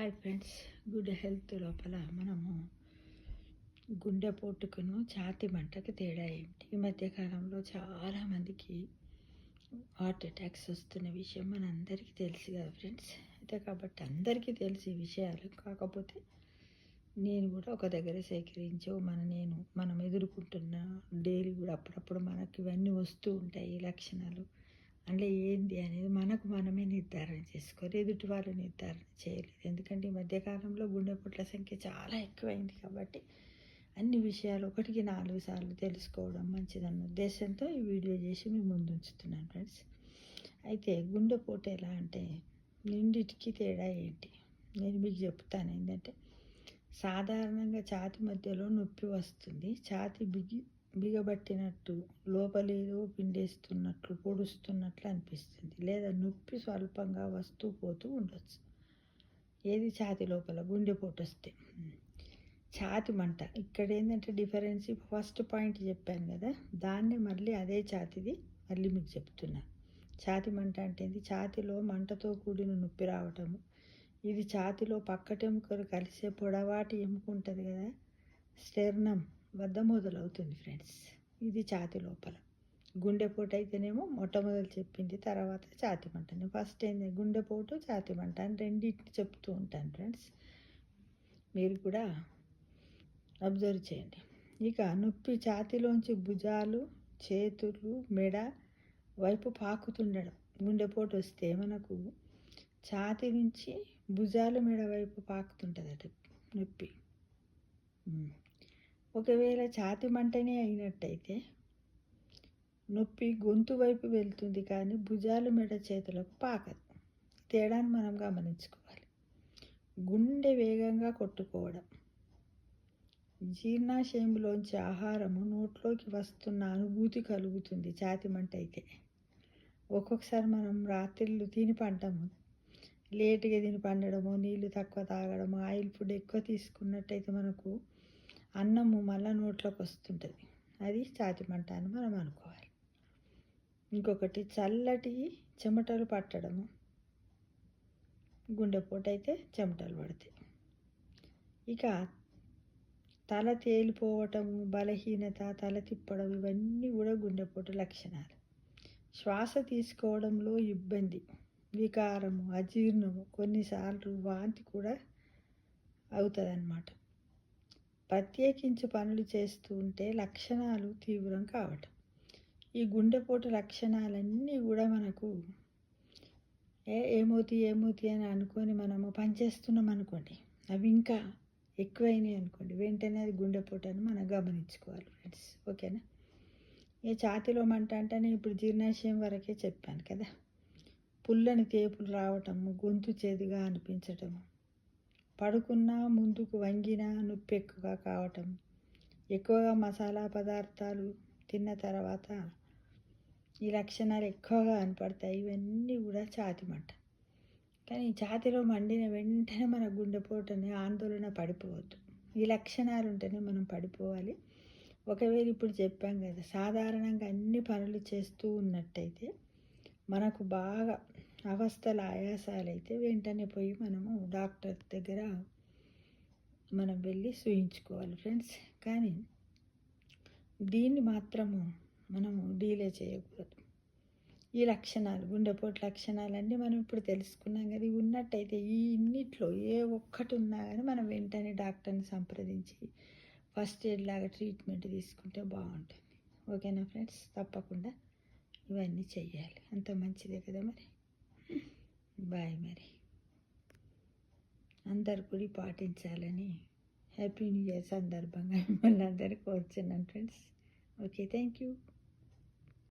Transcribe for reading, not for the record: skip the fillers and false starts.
Hi friends, good health లోపల మనము గుండెపోటుకును ఛాతీ మంటకు తేడా ఏంటి? ఈ మధ్యకాలంలో చాలామందికి హార్ట్ అటాక్స్ వస్తున్న విషయం మనందరికీ తెలుసు కదా ఫ్రెండ్స్. అయితే కాబట్టి అందరికీ తెలిసే విషయాలు, కాకపోతే నేను కూడా ఒక దగ్గర సేకరించు మనం ఎదుర్కొంటున్న డైలీ కూడా అప్పుడప్పుడు మనకి ఇవన్నీ వస్తూ ఉంటాయి. ఈ లక్షణాలు అంటే ఏంది అనేది మనకు మనమే నిర్ధారణ చేసుకోవాలి, ఎదుటి వాళ్ళు నిర్ధారణ చేయలేదు. ఎందుకంటే ఈ మధ్యకాలంలో గుండెపోట్ల సంఖ్య చాలా ఎక్కువైంది. కాబట్టి అన్ని విషయాలు 1కి 4 సార్లు తెలుసుకోవడం మంచిదన్న ఉద్దేశంతో ఈ వీడియో చేసి మీ ముందు ఉంచుతున్నాను ఫ్రెండ్స్. అయితే గుండెపోటు ఎలా అంటే రెండిటికి తేడా ఏంటి నేను మీకు చెప్తాను. ఏంటంటే సాధారణంగా ఛాతీ మధ్యలో నొప్పి వస్తుంది. ఛాతీ బిగబట్టినట్టు, లోపలేదో పిండేస్తున్నట్లు, పొడుస్తున్నట్లు అనిపిస్తుంది. లేదా నొప్పి స్వల్పంగా వస్తూ పోతూ ఉండొచ్చు. ఏది? ఛాతీ లోపల గుండెపోటు వస్తే. ఛాతీ మంట ఇక్కడ ఏంటంటే డిఫరెన్స్, ఫస్ట్ పాయింట్ చెప్పాను కదా, దాన్ని మళ్ళీ అదే ఛాతీది మళ్ళీ మీకు చెప్తున్నాను. ఛాతీ మంట అంటే ఏంది? ఛాతీలో మంటతో కూడిన నొప్పి రావటము. ఇది ఛాతీలో పక్కటెముకలు కలిసే పొడవాటి ఎముక ఉంటుంది కదా, స్టెర్నమ్ వద్ద మొదలవుతుంది ఫ్రెండ్స్. ఇది ఛాతీ లోపల. గుండెపోటు అయితేనేమో మొట్టమొదలు చెప్పింది, తర్వాత ఛాతీ మంట. నేను ఫస్ట్ ఏంది గుండెపోటు, ఛాతీ మంట అని రెండింటిని చెప్తూ ఉంటాను ఫ్రెండ్స్. మీరు కూడా అబ్జర్వ్ చేయండి. ఇక నొప్పి ఛాతీలోంచి భుజాలు, చేతులు, మెడ వైపు పాకుతుండడం. గుండెపోటు వస్తే మనకు ఛాతీ నుంచి భుజాలు, మెడ వైపు పాకుతుంటుందట నొప్పి. ఒకవేళ ఛాతీ మంటనే అయినట్టయితే నొప్పి గొంతు వైపు వెళ్తుంది, కానీ భుజాలు, మెడ, చేతులకు పాకదు. తేడాను మనం గమనించుకోవాలి. గుండె వేగంగా కొట్టుకోవడం, జీర్ణాశయంలోంచి ఆహారము నోట్లోకి వస్తున్న అనుభూతి కలుగుతుంది ఛాతీ మంట అయితే. ఒక్కొక్కసారి మనం రాత్రిళ్ళు తిని పంటాము, లేటుగా తిని పండడము, నీళ్ళు తక్కువ తాగడము, ఆయిల్ ఫుడ్ ఎక్కువ తీసుకున్నట్టయితే మనకు అన్నము మళ్ళీ నోట్లోకి వస్తుంటుంది. అది ఛాతీ మంట అని మనం అనుకోవాలి. ఇంకొకటి చల్లటి చెమటలు పట్టడము. గుండెపోటు అయితే చెమటలు పడతాయి. ఇక తల తేలిపోవటము, బలహీనత, తల తిప్పడం, ఇవన్నీ కూడా గుండెపోటు లక్షణాలు. శ్వాస తీసుకోవడంలో ఇబ్బంది, వికారము, అజీర్ణము, కొన్నిసార్లు వాంతి కూడా అవుతుంది అన్నమాట. ప్రత్యేకించి పనులు చేస్తూ ఉంటే లక్షణాలు తీవ్రం కావటం. ఈ గుండెపోటు లక్షణాలన్నీ కూడా మనకు ఏమవుతాయి అని అనుకొని మనము పనిచేస్తున్నాం అనుకోండి, అవి ఇంకా ఎక్కువైనాయి అనుకోండి, వెంటనే అది గుండెపోటు అని మనం గమనించుకోవాలి ఫ్రెండ్స్. ఓకేనా? ఈ ఛాతీలో మంట అంటేనే ఇప్పుడు జీర్ణాశయం వరకే చెప్పాను కదా. పుల్లని తేపులు రావటము, గొంతు చేదుగా అనిపించటము, పడుకున్నా ముందుకు వంగినా నొప్పి ఎక్కువగా కావటం, ఎక్కువగా మసాలా పదార్థాలు తిన్న తర్వాత ఈ లక్షణాలు ఎక్కువగా కనపడతాయి. ఇవన్నీ కూడా ఛాతీ మంట. కానీ ఛాతీలో మండిన వెంటనే మన గుండెపోటుని ఆందోళన పడిపోవద్దు. ఈ లక్షణాలు ఉంటేనే మనం పడిపోవాలి. ఒకవేళ ఇప్పుడు చెప్పాం కదా, సాధారణంగా అన్ని పనులు చేస్తూ ఉన్నట్టయితే మనకు బాగా అవస్థలు, ఆయాసాలు అయితే వెంటనే పోయి మనము డాక్టర్ దగ్గర మనం వెళ్ళి చూయించుకోవాలి ఫ్రెండ్స్. కానీ దీన్ని మాత్రము మనము డీలే చేయకూడదు. ఈ లక్షణాలు, గుండెపోటు లక్షణాలన్నీ మనం ఇప్పుడు తెలుసుకున్నాం కదా, ఇవి ఉన్నట్టయితే ఈ ఇన్నిట్లో ఏ ఒక్కటి ఉన్నా కానీ మనం వెంటనే డాక్టర్ని సంప్రదించి ఫస్ట్ ఎయిడ్ లాగా ట్రీట్మెంట్ తీసుకుంటే బాగుంటుంది. ఓకేనా ఫ్రెండ్స్? తప్పకుండా ఇవన్నీ చెయ్యాలి. అంత మంచిదే కదా మరి. బాయ్. మరి అందరు కూడా పాటించాలని హ్యాపీ న్యూ ఇయర్ సందర్భంగా మిమ్మల్ని అందరికీ కోరుచున్నాను ఫ్రెండ్స్. Okay, thank you.